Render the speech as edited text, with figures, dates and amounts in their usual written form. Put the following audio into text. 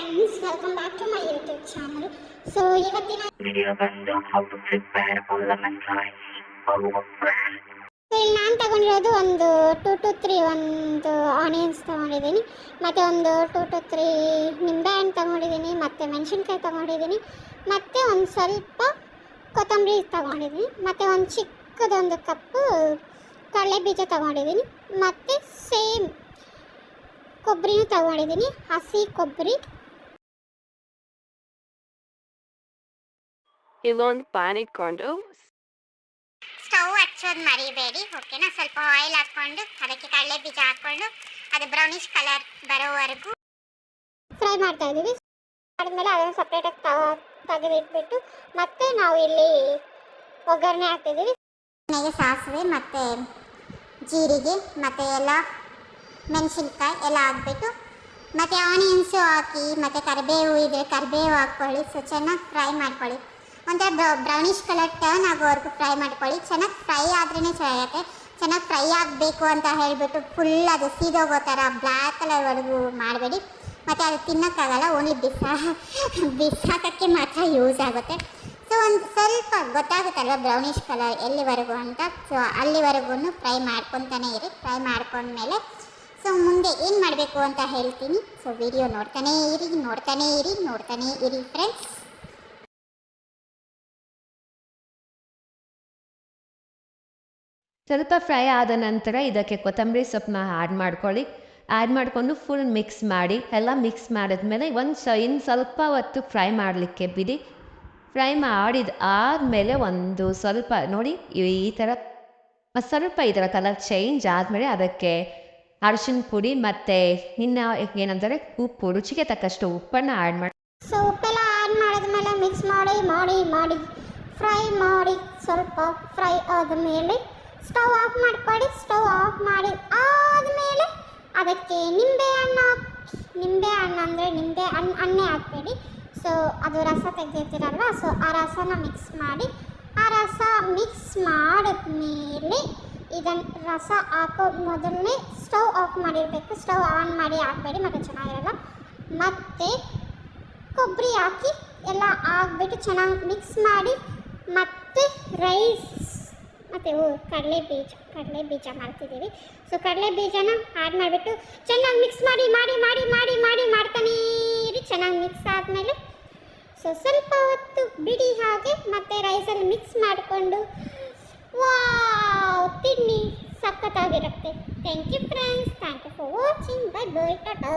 Friends, welcome back to my YouTube channel. So ಇವತ್ತಿನ video ಬಂದು how to prepare lemon rice over bread. ಇಲ್ಲಿ ನಾನು ತಗೊಂಡಿರೋದು ಒಂದು 2 to 3 ಒಂದು ಆನಿಯನ್ಸ್ ತಗೊಂಡಿದ್ದೀನಿ, ಮತ್ತು ಒಂದು 2 to 3 ನಿಂಬೆಹಣ್ಣು ತಗೊಂಡಿದ್ದೀನಿ, ಮತ್ತು ಮೆಣಸಿನ್ಕಾಯಿ ತಗೊಂಡಿದ್ದೀನಿ, ಮತ್ತು ಒಂದು ಸ್ವಲ್ಪ ಕೊತ್ತಂಬರಿ ತಗೊಂಡಿದ್ದೀನಿ, ಮತ್ತು ಒಂದು ಚಿಕ್ಕದೊಂದು ಕಪ್ಪು ಕಡಲೆ ಬೀಜ ತಗೊಂಡಿದ್ದೀನಿ, ಮತ್ತು ಸೇಮ್ ಕೊಬ್ಬರಿನೂ ತಗೊಂಡಿದ್ದೀನಿ, ಹಸಿ ಕೊಬ್ಬರಿ. ಇಲ್ಲೊಂದು ಪ್ಯಾನ್ ಇಟ್ಕೊಂಡು ಸ್ಟವ್ ಹಚ್ಚೋದು ಮರಿಬೇಡಿ, ಓಕೆನಾ. ಸ್ವಲ್ಪ ಆಯಿಲ್ ಹಾಕ್ಕೊಂಡು ಅದಕ್ಕೆ ಕಡಲೆ ಬೀಜ ಹಾಕ್ಕೊಂಡು ಅದು ಬ್ರೌನಿಶ್ ಕಲರ್ ಬರೋವರೆಗೂ ಫ್ರೈ ಮಾಡ್ತಾ ಇದ್ದೀವಿ. ಆದಮೇಲೆ ಅದನ್ನು ಸಪ್ರೇಟಾಗಿ ತೆಗೆದಿಟ್ಬಿಟ್ಟು ಮತ್ತೆ ನಾವು ಇಲ್ಲಿ ಒಗ್ಗರಣೆ ಹಾಕ್ತಿದ್ದೀವಿ. ಸಾಸಿವೆ ಮತ್ತು ಜೀರಿಗೆ ಮತ್ತು ಎಲ್ಲ ಮೆಣಸಿನ್ಕಾಯಿ ಎಲ್ಲ ಹಾಕ್ಬಿಟ್ಟು ಮತ್ತು ಆನಿಯನ್ಸು ಹಾಕಿ ಮತ್ತು ಕರಿಬೇವು ಇದ್ದರೆ ಕರಿಬೇವು ಹಾಕ್ಕೊಳ್ಳಿ. ಸೊ ಚೆನ್ನಾಗಿ ಫ್ರೈ ಮಾಡ್ಕೊಳ್ಳಿ, ಒಂಥರ ಬ್ರೌನಿಶ್ ಕಲರ್ ಟರ್ನ್ ಆಗೋವರೆಗೂ ಫ್ರೈ ಮಾಡ್ಕೊಳ್ಳಿ. ಚೆನ್ನಾಗಿ ಫ್ರೈ ಆದ್ರೇ ಚೆನ್ನಾಗಿರುತ್ತೆ. ಚೆನ್ನಾಗಿ ಫ್ರೈ ಆಗಬೇಕು ಅಂತ ಹೇಳಿಬಿಟ್ಟು ಫುಲ್ ಅದು ಸೀದೋಗೋ ಥರ ಬ್ಲ್ಯಾಕ್ ಕಲರ್ವರೆಗೂ ಮಾಡಬೇಡಿ, ಮತ್ತು ಅದು ತಿನ್ನೋಕ್ಕಾಗಲ್ಲ, ಓನ್ಲಿ ಬಿಸಾಕೋಕ್ಕೆ ಮಾತ್ರ ಯೂಸ್ ಆಗುತ್ತೆ. ಸೊ ಒಂದು ಸ್ವಲ್ಪ ಗೊತ್ತಾಗುತ್ತಲ್ವ ಬ್ರೌನಿಶ್ ಕಲರ್ ಎಲ್ಲಿವರೆಗೂ ಅಂತ. ಸೊ ಅಲ್ಲಿವರೆಗೂ ಫ್ರೈ ಮಾಡ್ಕೊತಾನೆ ಇರಿ. ಫ್ರೈ ಮಾಡ್ಕೊಂಡ್ಮೇಲೆ ಸೊ ಮುಂದೆ ಏನು ಮಾಡಬೇಕು ಅಂತ ಹೇಳ್ತೀನಿ. ಸೊ ವಿಡಿಯೋ ನೋಡ್ತಾನೇ ಇರಿ ಫ್ರೆಂಡ್ಸ್. ಸ್ವಲ್ಪ ಫ್ರೈ ಆದ ನಂತರ ಇದಕ್ಕೆ ಕೊತ್ತಂಬರಿ ಸೊಪ್ಪನ್ನ ಆ್ಯಡ್ ಮಾಡ್ಕೊಳ್ಳಿ. ಆ್ಯಡ್ ಮಾಡಿಕೊಂಡು ಫುಲ್ ಮಿಕ್ಸ್ ಮಾಡಿ, ಎಲ್ಲ ಮಿಕ್ಸ್ ಮಾಡಿದ್ಮೇಲೆ ಇನ್ನು ಸ್ವಲ್ಪ ಹೊತ್ತು ಫ್ರೈ ಮಾಡಲಿಕ್ಕೆ ಬಿಡಿ. ಫ್ರೈ ಮಾಡಿದ ಆದಮೇಲೆ ಒಂದು ಸ್ವಲ್ಪ ನೋಡಿ ಈ ಥರ ಸ್ವಲ್ಪ ಇದರ ಕಲರ್ ಚೇಂಜ್ ಆದಮೇಲೆ ಅದಕ್ಕೆ ಅರಿಶಿನ ಪುಡಿ ಮತ್ತು ಇನ್ನು ಏನಂತಾರೆ ಉಪ್ಪು, ರುಚಿಗೆ ತಕ್ಕಷ್ಟು ಉಪ್ಪನ್ನು ಆ್ಯಡ್ ಮಾಡಿ. ಸೊ ಉಪ್ಪೆಲ್ಲ ಆ್ಯಡ್ ಮಾಡಿದ್ಮೇಲೆ ಮಿಕ್ಸ್ ಮಾಡಿ ಫ್ರೈ ಮಾಡಿ. ಸ್ವಲ್ಪ ಫ್ರೈ ಆದಮೇಲೆ ಸ್ಟವ್ ಆಫ್ ಮಾಡ್ಕೊಳ್ಳಿ. ಸ್ಟವ್ ಆಫ್ ಮಾಡಿ ಆದಮೇಲೆ ಅದಕ್ಕೆ ನಿಂಬೆ ಹಣ್ಣು ಅಂದರೆ ನಿಂಬೆ ಹಣ್ಣೇ ಹಾಕಬೇಡಿ. ಸೊ ಅದು ರಸ ತೆಗೆದಿರ್ತೀರಲ್ವ, ಸೊ ಆ ರಸನ ಮಿಕ್ಸ್ ಮಾಡಿ. ಆ ರಸ ಮಿಕ್ಸ್ ಮಾಡಿದ್ಮೇಲೆ ಇದನ್ನು ರಸ ಹಾಕೋ ಮೊದಲನೇ ಸ್ಟವ್ ಆಫ್ ಮಾಡಿರಬೇಕು. ಸ್ಟವ್ ಆನ್ ಮಾಡಿ ಹಾಕಬೇಡಿ, ಮತ್ತು ಚೆನ್ನಾಗಿರಲ್ಲ. ಮತ್ತು ಕೊಬ್ಬರಿ ಹಾಕಿ ಎಲ್ಲ ಹಾಕ್ಬಿಟ್ಟು ಚೆನ್ನಾಗಿ ಮಿಕ್ಸ್ ಮಾಡಿ, ಮತ್ತು ರೈಸ್ ಮತ್ತು ಕಡಲೆ ಬೀಜ ಮಾಡ್ತಿದ್ದೀವಿ. ಸೊ ಕಡಲೆ ಬೀಜನ ಆ್ಯಡ್ ಮಾಡಿಬಿಟ್ಟು ಚೆನ್ನಾಗಿ ಮಿಕ್ಸ್ ಮಾಡಿ ಮಾಡ್ತಾನೇ ಇರಿ. ಚೆನ್ನಾಗಿ ಮಿಕ್ಸ್ ಆದಮೇಲೆ ಸೊ ಸ್ವಲ್ಪ ಹೊತ್ತು ಬಿಡಿ ಹಾಗೆ, ಮತ್ತು ರೈಸಲ್ಲಿ ಮಿಕ್ಸ್ ಮಾಡಿಕೊಂಡು ವಾವ್, ತಿನ್ನಿ, ಸಖತ್ತಾಗಿರುತ್ತೆ. Thank you friends, thank you for watching. Bye bye, Tata.